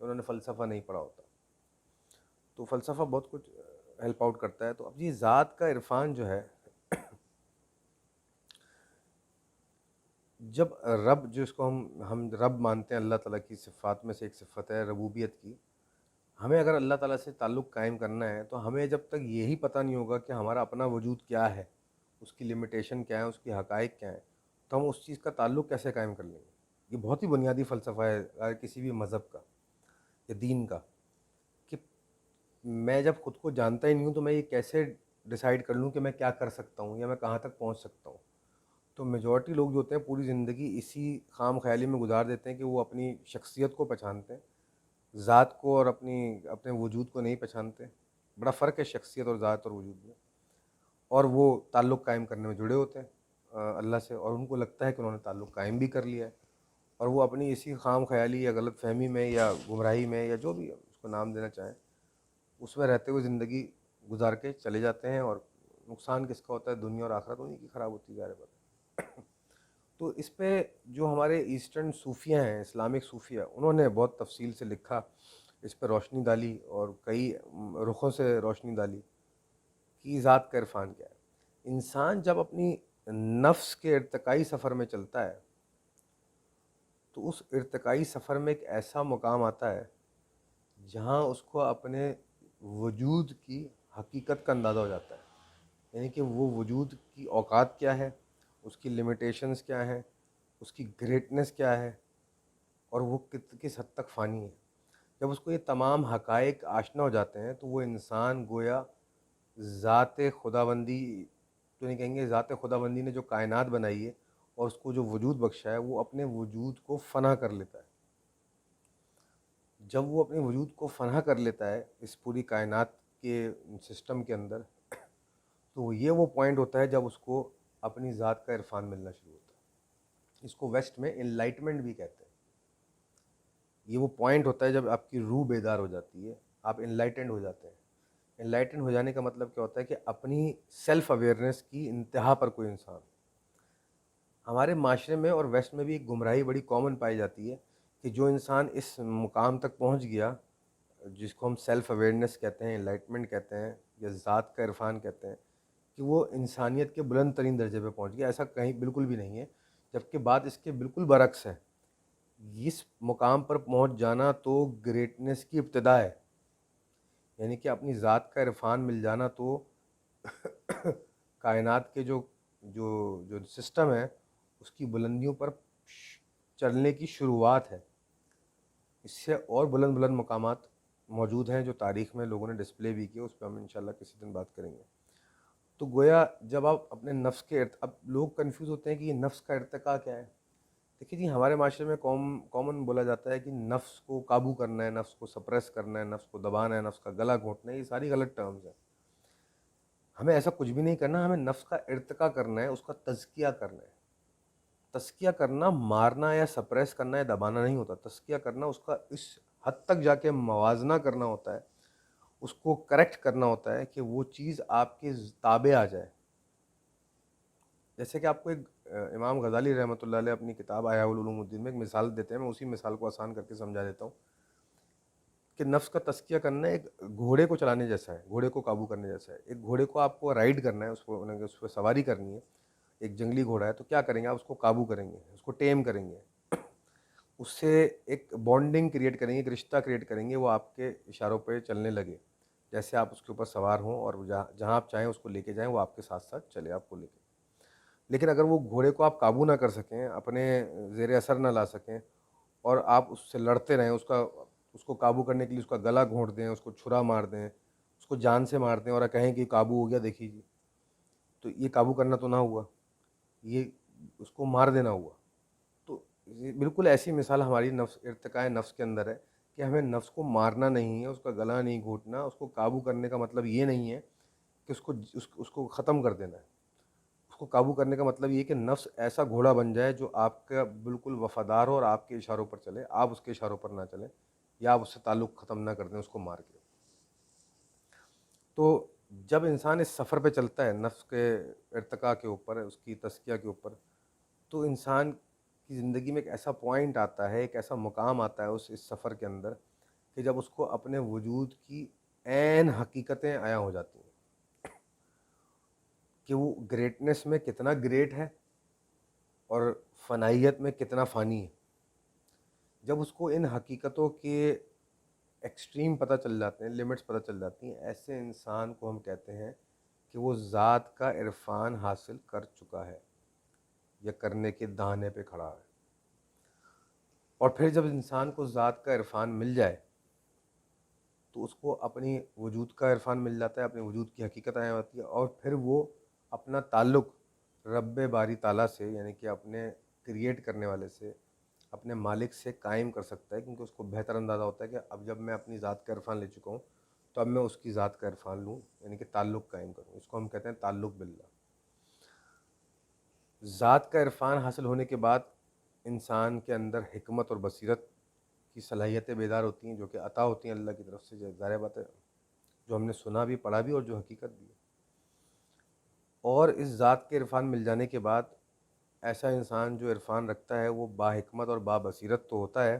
انہوں نے فلسفہ نہیں پڑھا ہوتا. تو فلسفہ بہت کچھ ہیلپ آؤٹ کرتا ہے. تو اب یہ ذات کا عرفان جو ہے، جب رب، جس کو ہم رب مانتے ہیں، اللہ تعالیٰ کی صفات میں سے ایک صفت ہے ربوبیت کی. ہمیں اگر اللہ تعالیٰ سے تعلق قائم کرنا ہے تو ہمیں جب تک یہی پتہ نہیں ہوگا کہ ہمارا اپنا وجود کیا ہے، اس کی لمیٹیشن کیا ہے، اس کی حقائق کیا ہیں، تو ہم اس چیز کا تعلق کیسے قائم کر لیں گے. یہ بہت ہی بنیادی فلسفہ ہے کسی بھی مذہب کا یا دین کا، کہ میں جب خود کو جانتا ہی نہیں ہوں تو میں یہ کیسے ڈیسائیڈ کر لوں کہ میں کیا کر سکتا ہوں یا میں کہاں تک پہنچ سکتا ہوں. تو میجورٹی لوگ جو ہوتے ہیں پوری زندگی اسی خام خیالی میں گزار دیتے ہیں کہ وہ اپنی شخصیت کو پہچانتے ہیں، ذات کو اور اپنے وجود کو نہیں پہچانتے. بڑا فرق ہے شخصیت اور ذات اور وجود میں. اور وہ تعلق قائم کرنے میں جڑے ہوتے ہیں اللہ سے، اور ان کو لگتا ہے کہ انہوں نے تعلق قائم بھی کر لیا ہے، اور وہ اپنی اسی خام خیالی یا غلط فہمی میں یا گمراہی میں یا جو بھی اس کو نام دینا چاہیں، اس میں رہتے ہوئے زندگی گزار کے چلے جاتے ہیں. اور نقصان کس کا ہوتا ہے؟ دنیا اور آخرت انہیں کی خراب ہوتی جا رہی ہے. تو اس پہ جو ہمارے ایسٹرن صوفیہ ہیں، اسلامک صوفیہ، انہوں نے بہت تفصیل سے لکھا، اس پہ روشنی ڈالی اور کئی رخوں سے روشنی ڈالی کہ ذات کا عرفان کیا ہے. انسان جب اپنی نفس کے ارتقائی سفر میں چلتا ہے تو اس ارتقائی سفر میں ایک ایسا مقام آتا ہے جہاں اس کو اپنے وجود کی حقیقت کا اندازہ ہو جاتا ہے. یعنی کہ وہ وجود کی اوقات کیا ہے، اس کی لمیٹیشنز کیا ہیں، اس کی گریٹنس کیا ہے، اور وہ کس حد تک فانی ہے. جب اس کو یہ تمام حقائق آشنا ہو جاتے ہیں تو وہ انسان گویا ذات خداوندی تو نہیں کہیں گے، ذات خداوندی نے جو کائنات بنائی ہے اور اس کو جو وجود بخشا ہے، وہ اپنے وجود کو فنا کر لیتا ہے. جب وہ اپنے وجود کو فنا کر لیتا ہے اس پوری کائنات کے سسٹم کے اندر، تو یہ وہ پوائنٹ ہوتا ہے جب اس کو اپنی ذات کا عرفان ملنا شروع ہوتا ہے. اس کو ویسٹ میں انلائٹمنٹ بھی کہتے ہیں. یہ وہ پوائنٹ ہوتا ہے جب آپ کی روح بیدار ہو جاتی ہے، آپ انلائٹنڈ ہو جاتے ہیں. انلائٹنڈ ہو جانے کا مطلب کیا ہوتا ہے؟ کہ اپنی سیلف اویئرنیس کی انتہا پر کوئی انسان. ہمارے معاشرے میں اور ویسٹ میں بھی ایک گمراہی بڑی کامن پائی جاتی ہے کہ جو انسان اس مقام تک پہنچ گیا جس کو ہم سیلف اویئرنیس کہتے ہیں، انلائٹمنٹ کہتے ہیں یا ذات کا عرفان کہتے ہیں، کہ وہ انسانیت کے بلند ترین درجے پہ پہنچ گیا. ایسا کہیں بالکل بھی نہیں ہے، جبکہ بات اس کے بالکل برعکس ہے. اس مقام پر پہنچ جانا تو گریٹنس کی ابتدا ہے. یعنی کہ اپنی ذات کا عرفان مل جانا تو کائنات کے جو جو جو سسٹم ہے اس کی بلندیوں پر چلنے کی شروعات ہے. اس سے اور بلند بلند مقامات موجود ہیں جو تاریخ میں لوگوں نے ڈسپلے بھی کیے، اس پہ ہم انشاءاللہ کسی دن بات کریں گے. تو گویا جب آپ اپنے نفس کے اب لوگ کنفیوز ہوتے ہیں کہ یہ نفس کا ارتقا کیا ہے. دیکھیے جی، ہمارے معاشرے میں کامن بولا جاتا ہے کہ نفس کو قابو کرنا ہے، نفس کو سپریس کرنا ہے، نفس کو دبانا ہے، نفس کا گلا گھونٹنا ہے. یہ ساری غلط ٹرمز ہیں. ہمیں ایسا کچھ بھی نہیں کرنا. ہمیں نفس کا ارتقا کرنا ہے، اس کا تزکیہ کرنا ہے. تزکیہ کرنا مارنا یا سپریس کرنا یا دبانا نہیں ہوتا. تزکیہ کرنا اس کا اس حد تک جا کے موازنہ کرنا ہوتا ہے، اس کو کریکٹ کرنا ہوتا ہے کہ وہ چیز آپ کے تابع آ جائے. جیسے کہ آپ کو ایک امام غزالی رحمۃ اللہ علیہ اپنی کتاب احیاء العلوم الدین میں ایک مثال دیتے ہیں. میں اسی مثال کو آسان کر کے سمجھا دیتا ہوں کہ نفس کا تزکیہ کرنا ایک گھوڑے کو چلانے جیسا ہے، گھوڑے کو قابو کرنے جیسا ہے. ایک گھوڑے کو آپ کو رائڈ کرنا ہے، اس پہ سواری کرنی ہے. ایک جنگلی گھوڑا ہے تو کیا کریں گے؟ آپ اس کو قابو کریں گے، اس کو ٹیم کریں گے، اس سے ایک بانڈنگ کریٹ کریں گے، ایک رشتہ کریٹ کریں گے، وہ آپ کے اشاروں پہ چلنے لگے. جیسے آپ اس کے اوپر سوار ہوں اور جہاں آپ چاہیں اس کو لے کے جائیں، وہ آپ کے ساتھ ساتھ چلے آپ کو لے کے. لیکن اگر وہ گھوڑے کو آپ قابو نہ کر سکیں، اپنے زیر اثر نہ لا سکیں، اور آپ اس سے لڑتے رہیں، اس کو قابو کرنے کے لیے اس کا گلا گھونٹ دیں، اس کو چھرا مار دیں، اس کو جان سے مار دیں اور کہیں کہ قابو ہو گیا دیکھیے جی، تو یہ قابو کرنا تو نہ ہوا، یہ اس کو مار دینا ہوا. تو یہ بالکل ایسی مثال ہماری ارتقاء نفس کے اندر ہے کہ ہمیں نفس کو مارنا نہیں ہے، اس کا گلا نہیں گھونٹنا. اس کو قابو کرنے کا مطلب یہ نہیں ہے کہ اس کو ختم کر دینا ہے. اس کو قابو کرنے کا مطلب یہ کہ نفس ایسا گھوڑا بن جائے جو آپ کا بالکل وفادار ہو اور آپ کے اشاروں پر چلے، آپ اس کے اشاروں پر نہ چلیں یا آپ اس سے تعلق ختم نہ کر دیں اس کو مار کے. تو جب انسان اس سفر پہ چلتا ہے نفس کے ارتقاء کے اوپر، اس کی تزکیہ کے اوپر، تو انسان کی زندگی میں ایک ایسا پوائنٹ آتا ہے، ایک ایسا مقام آتا ہے اس سفر کے اندر کہ جب اس کو اپنے وجود کی عین حقیقتیں عیاں ہو جاتی ہیں کہ وہ گریٹنس میں کتنا گریٹ ہے اور فنائیت میں کتنا فانی ہے. جب اس کو ان حقیقتوں کے ایکسٹریم پتہ چل جاتے ہیں، لمٹس پتہ چل جاتی ہیں، ایسے انسان کو ہم کہتے ہیں کہ وہ ذات کا عرفان حاصل کر چکا ہے یا کرنے کے دہانے پہ کھڑا ہے. اور پھر جب انسان کو ذات کا عرفان مل جائے تو اس کو اپنی وجود کا عرفان مل جاتا ہے، اپنے وجود کی حقیقت آیا ہوتی ہے، اور پھر وہ اپنا تعلق رب باری تعالیٰ سے، یعنی کہ اپنے کریٹ کرنے والے سے، اپنے مالک سے قائم کر سکتا ہے، کیونکہ اس کو بہتر اندازہ ہوتا ہے کہ اب جب میں اپنی ذات کا عرفان لے چکا ہوں تو اب میں اس کی ذات کا عرفان لوں، یعنی کہ تعلق قائم کروں. اس کو ہم کہتے ہیں تعلق باللہ. ذات کا عرفان حاصل ہونے کے بعد انسان کے اندر حکمت اور بصیرت کی صلاحیتیں بیدار ہوتی ہیں، جو کہ عطا ہوتی ہیں اللہ کی طرف سے، ظاہر بات ہے جو ہم نے سنا بھی، پڑھا بھی، اور جو حقیقت بھی ہے. اور اس ذات کے عرفان مل جانے کے بعد ایسا انسان جو عرفان رکھتا ہے وہ با حکمت اور با بصیرت تو ہوتا ہے،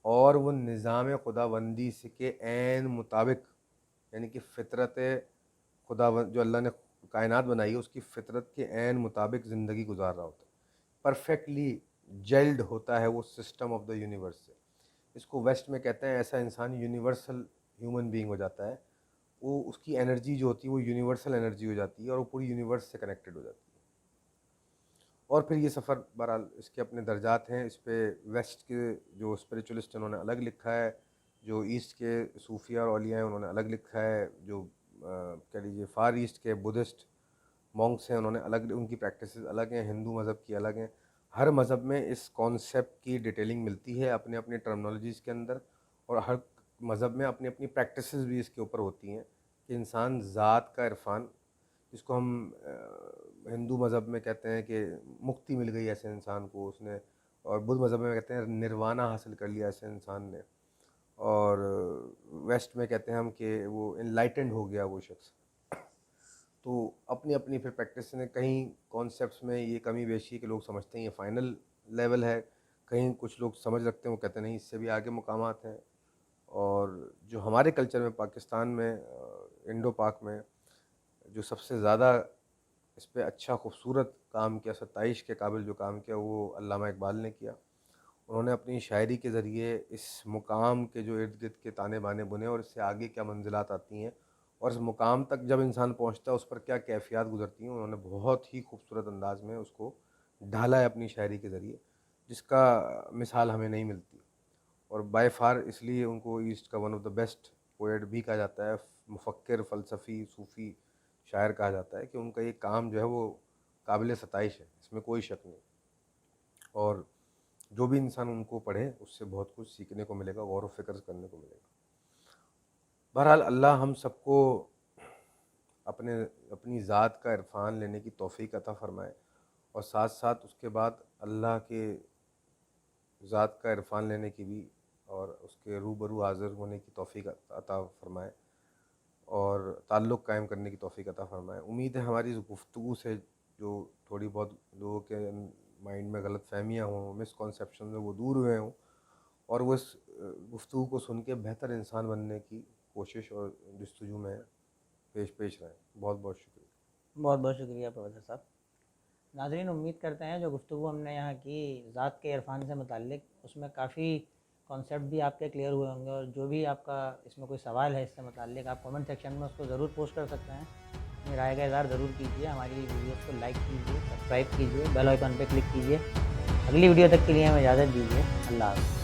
اور وہ نظام خداوندی سے کے عین مطابق، یعنی کہ فطرت خداوند جو اللہ نے کائنات بنائی ہے اس کی فطرت کے عین مطابق زندگی گزار رہا ہوتا ہے. پرفیکٹلی جیلڈ ہوتا ہے وہ سسٹم آف دا یونیورس سے. اس کو ویسٹ میں کہتے ہیں ایسا انسان یونیورسل ہیومن بینگ ہو جاتا ہے. وہ اس کی انرجی جو ہوتی ہے وہ یونیورسل انرجی ہو جاتی ہے اور وہ پوری یونیورس سے کنیکٹڈ ہو جاتی ہے. اور پھر یہ سفر بہرحال اس کے اپنے درجات ہیں. اس پہ ویسٹ کے جو اسپریچولسٹ انہوں نے الگ لکھا ہے، جو ایسٹ کے صوفیہ اور اولیاء ہیں انہوں نے الگ لکھا ہے، جو کہہ لیجیے فار ایسٹ کے بدھسٹ مونکس ہیں انہوں نے الگ، ان کی پریکٹسز الگ ہیں، ہندو مذہب کی الگ ہیں. ہر مذہب میں اس کانسیپٹ کی ڈیٹیلنگ ملتی ہے اپنے اپنے ٹرمنالوجیز کے اندر، اور ہر مذہب میں اپنی اپنی پریکٹسز بھی اس کے اوپر ہوتی ہیں کہ انسان ذات کا عرفان، جس کو ہم ہندو مذہب میں کہتے ہیں کہ مکتی مل گئی ایسے انسان کو، اس نے، اور بدھ مذہب میں کہتے ہیں نروانا حاصل کر لیا ایسے انسان نے، اور ویسٹ میں کہتے ہیں ہم کہ وہ انلائٹنڈ ہو گیا وہ شخص. تو اپنی اپنی پھر پریکٹس نے، کہیں کانسیپٹس میں یہ کمی بیشی کہ لوگ سمجھتے ہیں یہ فائنل لیول ہے، کہیں کچھ لوگ سمجھ رکھتے ہیں وہ کہتے ہیں نہیں اس سے بھی آگے مقامات ہیں. اور جو ہمارے کلچر میں پاکستان میں انڈو پاک میں جو سب سے زیادہ اس پہ اچھا خوبصورت کام کیا، ستائش کے قابل جو کام کیا، وہ علامہ اقبال نے کیا. انہوں نے اپنی شاعری کے ذریعے اس مقام کے جو ارد گرد کے تانے بانے بنے اور اس سے آگے کیا منزلات آتی ہیں اور اس مقام تک جب انسان پہنچتا ہے اس پر کیا کیفیات گزرتی ہیں، انہوں نے بہت ہی خوبصورت انداز میں اس کو ڈھالا ہے اپنی شاعری کے ذریعے، جس کا مثال ہمیں نہیں ملتی. اور بائی فار اس لیے ان کو ایسٹ کا one of the best poet بھی کہا جاتا ہے، مفکر، فلسفی، صوفی شاعر کہا جاتا ہے، کہ ان کا یہ کام جو ہے وہ قابل ستائش ہے، اس میں کوئی شک نہیں. اور جو بھی انسان ان کو پڑھے اس سے بہت کچھ سیکھنے کو ملے گا، غور و فکر کرنے کو ملے گا. بہرحال اللہ ہم سب کو اپنی ذات کا عرفان لینے کی توفیق عطا فرمائے، اور ساتھ ساتھ اس کے بعد اللہ کے ذات کا عرفان لینے کی بھی اور اس کے روبرو حاضر ہونے کی توفیق عطا فرمائے، اور تعلق قائم کرنے کی توفیق عطا فرمائے. امید ہے ہماری اس گفتگو سے جو تھوڑی بہت لوگوں کے مائنڈ میں غلط فہمیاں ہوں، مس کنسیپشن میں، وہ دور ہوئے ہوں، اور وہ اس گفتگو کو سن کے بہتر انسان بننے کی کوشش اور جستجو میں پیش رہیں. بہت بہت شکریہ. بہت بہت شکریہ پروفیسر صاحب. ناظرین، امید کرتے ہیں جو گفتگو ہم نے یہاں کی ذات کے عرفان سے متعلق، اس میں کافی کانسیپٹ بھی آپ کے کلیئر ہوئے ہوں گے، اور جو بھی آپ کا اس میں کوئی سوال ہے اس سے متعلق، آپ کمنٹ سیکشن میں اس کو ضرور پوسٹ کر سکتے ہیں. اپنی رائے کا اظہار ضرور کیجیے. ہماری ویڈیوز کو لائک کیجیے، سبسکرائب کیجیے، بیل آئیکن پہ کلک کیجیے. اگلی ویڈیو تک کے لیے ہمیں اجازت دیجیے. اللہ حافظ.